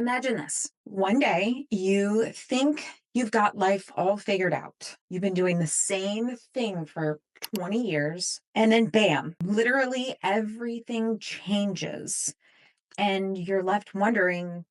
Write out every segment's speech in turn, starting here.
Imagine this. One day you think you've got life all figured out. You've been doing the same thing for 20 years, and then bam, literally everything changes. And you're left wondering,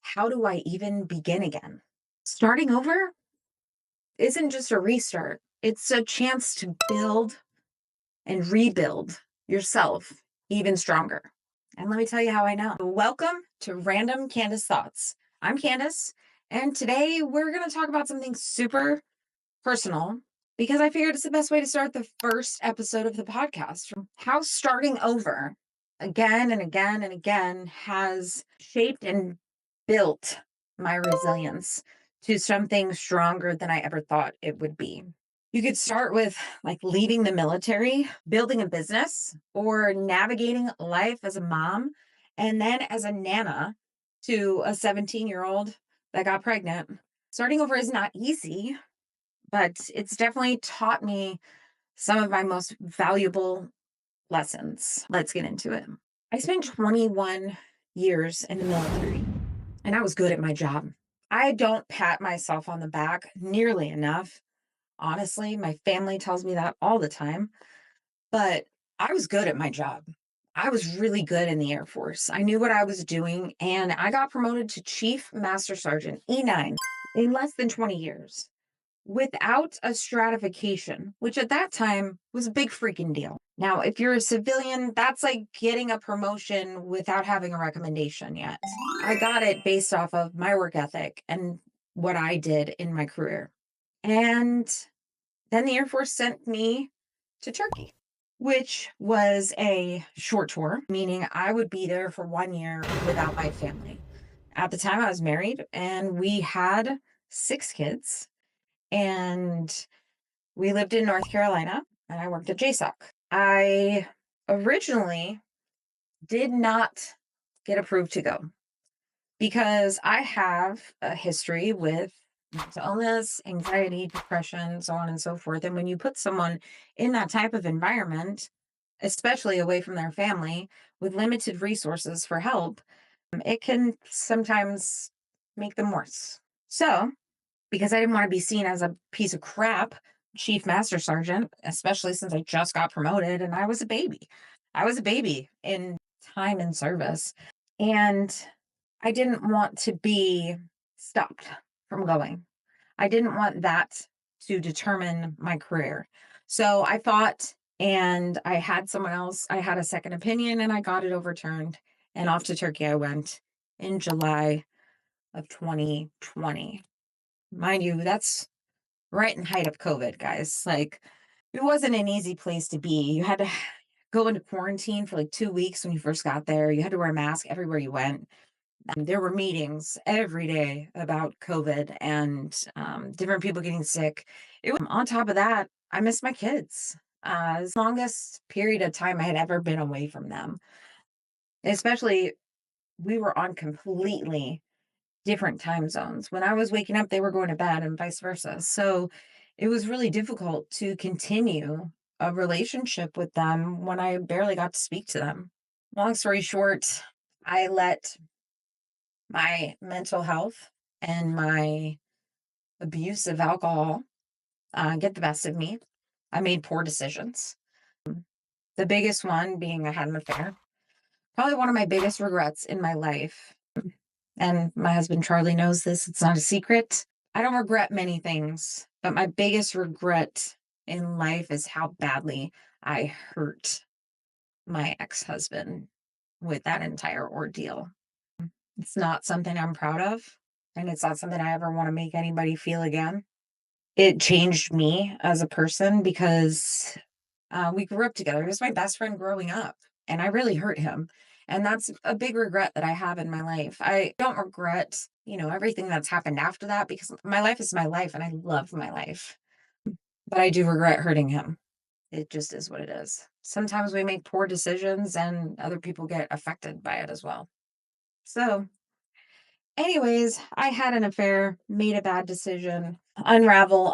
how do I even begin again? Starting over isn't just a restart, it's a chance to build and rebuild yourself even stronger. And let me tell you how I know. Welcome to Random Candace Thoughts. I'm Candace, and today we're going to talk about something super personal because I figured it's the best way to start the first episode of the podcast. How starting over again and again and again has shaped and built my resilience to something stronger than I ever thought it would be. You could start with like leaving the military, building a business, or navigating life as a mom, and then as a nana to a 17-year-old that got pregnant. Starting over is not easy, but it's definitely taught me some of my most valuable lessons. Let's get into it. I spent 21 years in the military, and I was good at my job. I don't pat myself on the back nearly enough. Honestly, my family tells me that all the time, but I was good at my job. I was really good in the Air Force. I knew what I was doing, and I got promoted to Chief Master Sergeant E9 in less than 20 years without a stratification, which at that time was a big freaking deal. Now, if you're a civilian, that's like getting a promotion without having a recommendation yet. I got it based off of my work ethic and what I did in my career. And then the Air Force sent me to Turkey, which was a short tour, meaning I would be there for 1 year without my family. At the time, I was married and we had 6 kids, and we lived in North Carolina, and I worked at JSOC. I originally did not get approved to go because I have a history with mental illness, anxiety, depression, so on and so forth. And when you put someone in that type of environment, especially away from their family with limited resources for help, it can sometimes make them worse. So, because I didn't want to be seen as a piece of crap chief master sergeant, especially since I just got promoted and I was a baby. I was a baby in time and service. And I didn't want to be stopped from going. I didn't want that to determine my career. So I fought and I had someone else, I had a second opinion and I got it overturned. And off to Turkey I went in July of 2020. Mind you, that's right in height of COVID, guys. Like, it wasn't an easy place to be. You had to go into quarantine for like 2 weeks when you first got there. You had to wear a mask everywhere you went. There were meetings every day about COVID and different people getting sick. On top of that, I missed my kids. It's the longest period of time I had ever been away from them. Especially, we were on completely different time zones. When I was waking up, they were going to bed and vice versa. So it was really difficult to continue a relationship with them when I barely got to speak to them. Long story short, I let my mental health and my abuse of alcohol get the best of me. I made poor decisions. The biggest one being I had an affair. Probably one of my biggest regrets in my life. And my husband Charlie knows this, it's not a secret. I don't regret many things, but my biggest regret in life is how badly I hurt my ex-husband with that entire ordeal. It's not something I'm proud of, and it's not something I ever want to make anybody feel again. It changed me as a person because we grew up together. He was my best friend growing up, and I really hurt him. And that's a big regret that I have in my life. I don't regret, everything that's happened after that because my life is my life and I love my life. But I do regret hurting him. It just is what it is. Sometimes we make poor decisions and other people get affected by it as well. So, anyways, I had an affair, made a bad decision, unravel,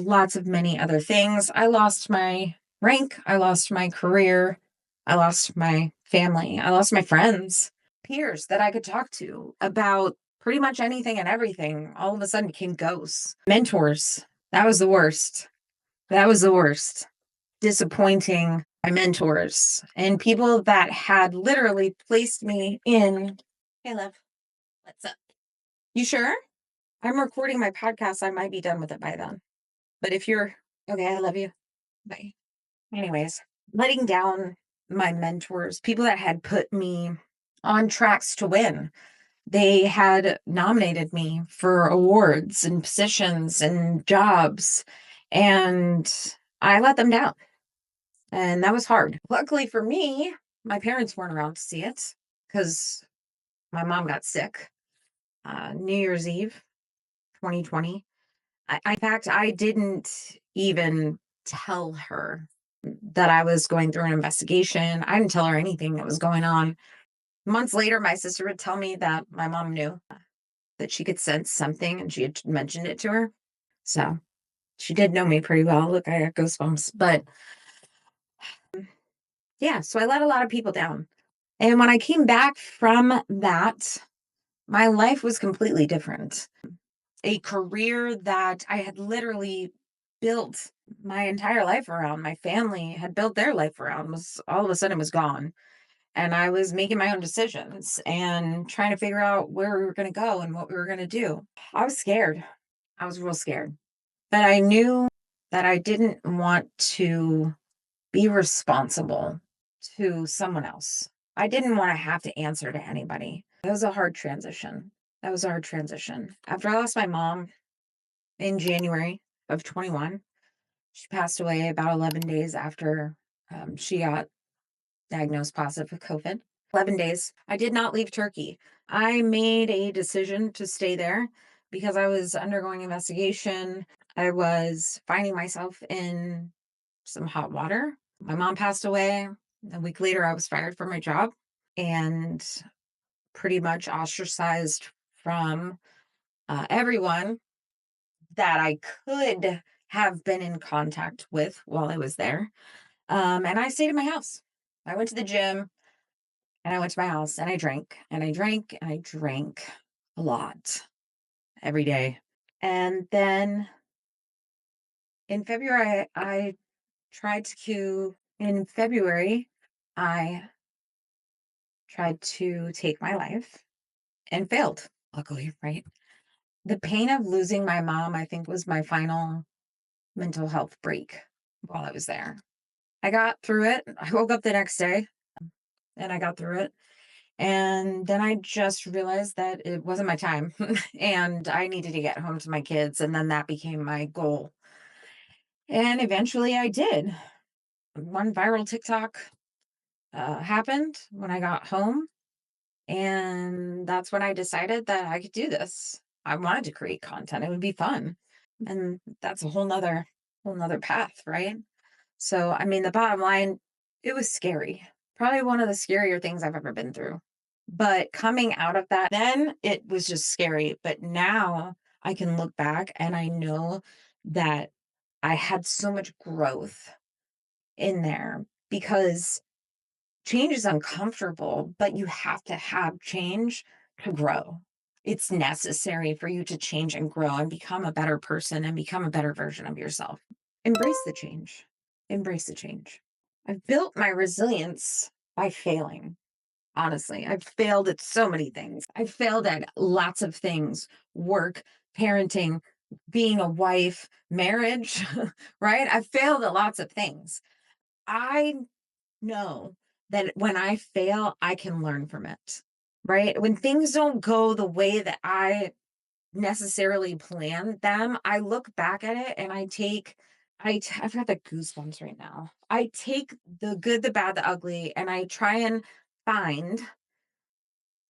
lots of many other things. I lost my rank, I lost my career, I lost my family, I lost my friends. peers that I could talk to about pretty much anything and everything all of a sudden became ghosts. Mentors, that was the worst. That was the worst. Disappointing my mentors and people that had literally placed me in. Hey, love, what's up? You sure? I'm recording my podcast. I might be done with it by then. But if you're okay, I love you. Bye. Anyways, letting down my mentors, people that had put me on tracks to win. They had nominated me for awards and positions and jobs, and I let them down. And that was hard. Luckily for me, my parents weren't around to see it because my mom got sick New Year's Eve, 2020. In fact, I didn't even tell her that I was going through an investigation. I didn't tell her anything that was going on. Months later, my sister would tell me that my mom knew that she could sense something and she had mentioned it to her. So she did know me pretty well. Look, I got goosebumps. But yeah, so I let a lot of people down. And when I came back from that, my life was completely different. A career that I had literally built my entire life around, my family had built their life around, was all of a sudden was gone. And I was making my own decisions and trying to figure out where we were going to go and what we were going to do. I was scared. I was real scared. But I knew that I didn't want to be responsible to someone else. I didn't want to have to answer to anybody. That was a hard transition. That was a hard transition. After I lost my mom in January of 21, she passed away about 11 days after she got diagnosed positive with COVID. 11 days. I did not leave Turkey. I made a decision to stay there because I was undergoing investigation. I was finding myself in some hot water. My mom passed away. A week later, I was fired from my job and pretty much ostracized from everyone that I could have been in contact with while I was there. And I stayed in my house. I went to the gym and I went to my house and I drank and I drank and I drank a lot every day. And then in February, I tried to, in February, I tried to take my life and failed, luckily, right? The pain of losing my mom, I think, was my final mental health break while I was there. I got through it. I woke up the next day and I got through it. And then I just realized that it wasn't my time and I needed to get home to my kids. And then that became my goal. And eventually I did. One viral TikTok happened when I got home. And that's when I decided that I could do this. I wanted to create content. It would be fun. And that's a whole nother path, right? So, I mean, the bottom line, it was scary. Probably one of the scarier things I've ever been through. But coming out of that, then it was just scary. But now I can look back and I know that I had so much growth in there because change is uncomfortable, but you have to have change to grow. It's necessary for you to change and grow and become a better person and become a better version of yourself. Embrace the change. Embrace the change. I've built my resilience by failing. Honestly, I've failed at so many things. I've failed at lots of things: work, parenting, being a wife, marriage, right? I've failed at lots of things. I know that when I fail, I can learn from it, right? When things don't go the way that I necessarily planned them, I look back at it and I've got the goosebumps right now. I take the good, the bad, the ugly, and I try and find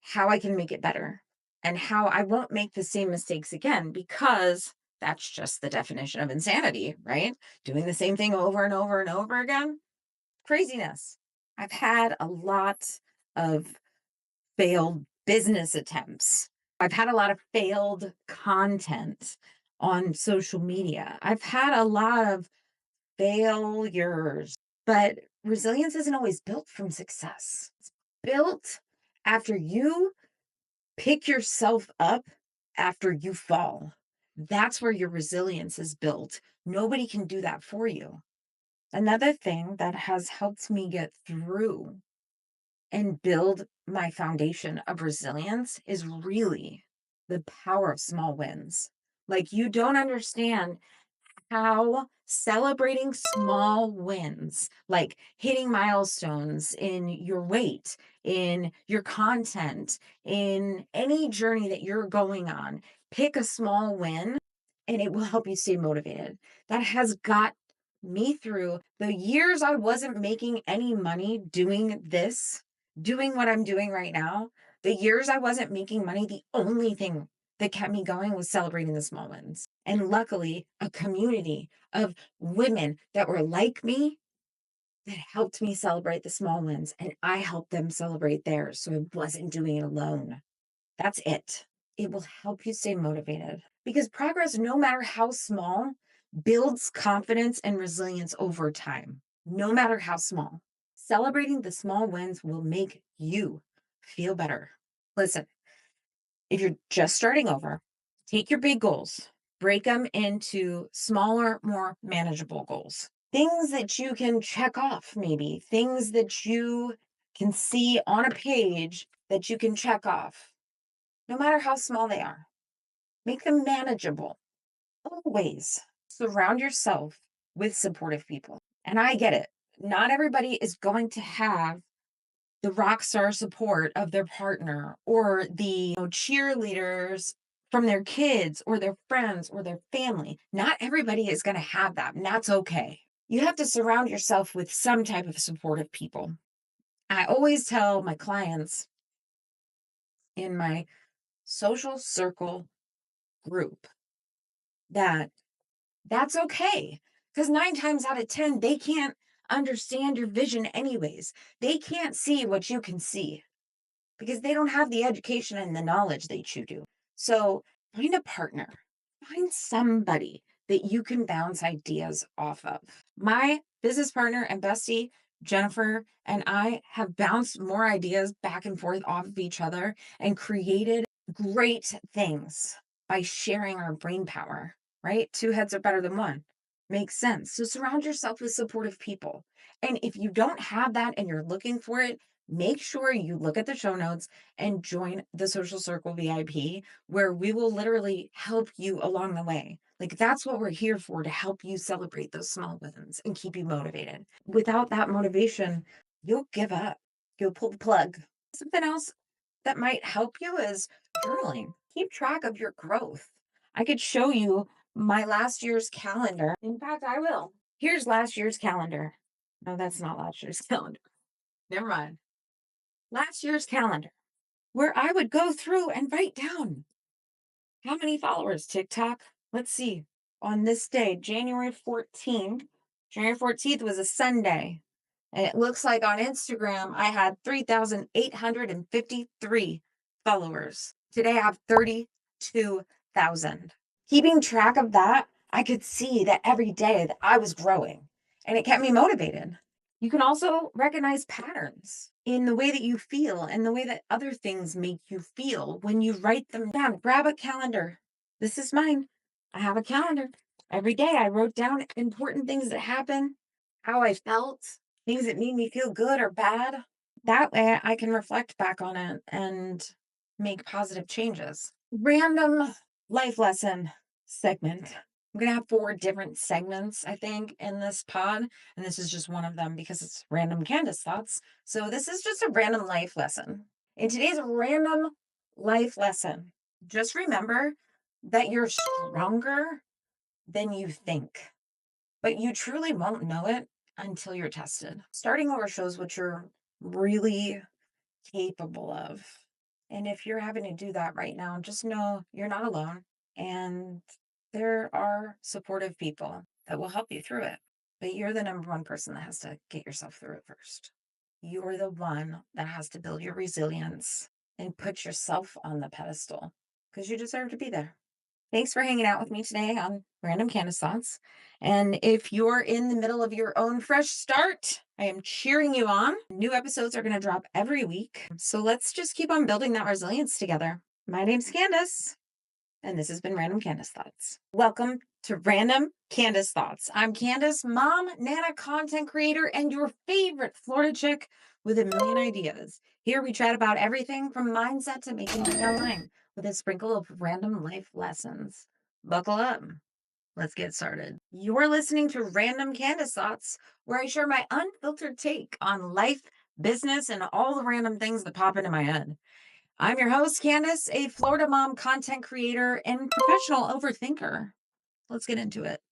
how I can make it better and how I won't make the same mistakes again because that's just the definition of insanity, right? Doing the same thing over and over and over again. Craziness. I've had a lot of failed business attempts. I've had a lot of failed content on social media. I've had a lot of failures, but resilience isn't always built from success. It's built After you pick yourself up after you fall, that's where your resilience is built. Nobody can do that for you. Another thing that has helped me get through and build my foundation of resilience is really the power of small wins. Like, you don't understand how celebrating small wins, like hitting milestones in your weight, in your content, in any journey that you're going on, pick a small win and it will help you stay motivated. That has got me through the years I wasn't making any money doing this, doing what I'm doing right now. The years I wasn't making money, the only thing that kept me going was celebrating the small wins. And luckily, a community of women that were like me that helped me celebrate the small wins, and I helped them celebrate theirs. So I wasn't doing it alone. That's it. It will help you stay motivated because progress, no matter how small, builds confidence and resilience over time, no matter how small. Celebrating the small wins will make you feel better. Listen, if you're just starting over, take your big goals, break them into smaller, more manageable goals. Things that you can check off, maybe things that you can see on a page that you can check off, no matter how small they are. Make them manageable. Always surround yourself with supportive people. And I get it. Not everybody is going to have the rock star support of their partner or the cheerleaders from their kids or their friends or their family. Not everybody is going to have that, and that's okay. You have to surround yourself with some type of supportive people. I always tell my clients in my social circle group that that's okay. Because 9 times out of 10, they can't understand your vision, anyways. They can't see what you can see because they don't have the education and the knowledge that you do. So find a partner, find somebody that you can bounce ideas off of. My business partner and bestie, Jennifer, and I have bounced more ideas back and forth off of each other and created great things by sharing our brain power, right? Two heads are better than one. Makes sense. So surround yourself with supportive people. And if you don't have that and you're looking for it, make sure you look at the show notes and join the Social Circle VIP, where we will literally help you along the way. Like, that's what we're here for, to help you celebrate those small wins and keep you motivated. Without that motivation, you'll give up. You'll pull the plug. Something else that might help you is journaling. Keep track of your growth. I could show you my last year's calendar. In fact, I will. Here's last year's calendar. No, that's not last year's calendar. Never mind. Last year's calendar, where I would go through and write down how many followers, TikTok. Let's see. On this day, January 14th was a Sunday. And it looks like on Instagram, I had 3,853 followers. Today, I have 32,000. Keeping track of that, I could see that every day that I was growing, and it kept me motivated. You can also recognize patterns in the way that you feel and the way that other things make you feel when you write them down. Grab a calendar. This is mine. I have a calendar. Every day I wrote down important things that happened, how I felt, things that made me feel good or bad. That way I can reflect back on it and make positive changes. Random life lesson segment. I'm going to have 4 different segments, I think, in this pod. And this is just one of them because it's Random Candace Thoughts. So this is just a random life lesson. In today's random life lesson, just remember that you're stronger than you think, but you truly won't know it until you're tested. Starting over shows what you're really capable of. And if you're having to do that right now, just know you're not alone. And there are supportive people that will help you through it. But you're the number one person that has to get yourself through it first. You're the one that has to build your resilience and put yourself on the pedestal because you deserve to be there. Thanks for hanging out with me today on Random Candace Thoughts. And if you're in the middle of your own fresh start, I am cheering you on. New episodes are going to drop every week. So let's just keep on building that resilience together. My name's Candace, and this has been Random Candace Thoughts. Welcome to Random Candace Thoughts. I'm Candace, mom, nana, content creator, and your favorite Florida chick with a million ideas. Here we chat about everything from mindset to making money online with a sprinkle of random life lessons. Buckle up. Let's get started. You're listening to Random Candace Thoughts, where I share my unfiltered take on life, business, and all the random things that pop into my head. I'm your host, Candace, a Florida mom, content creator, and professional overthinker. Let's get into it.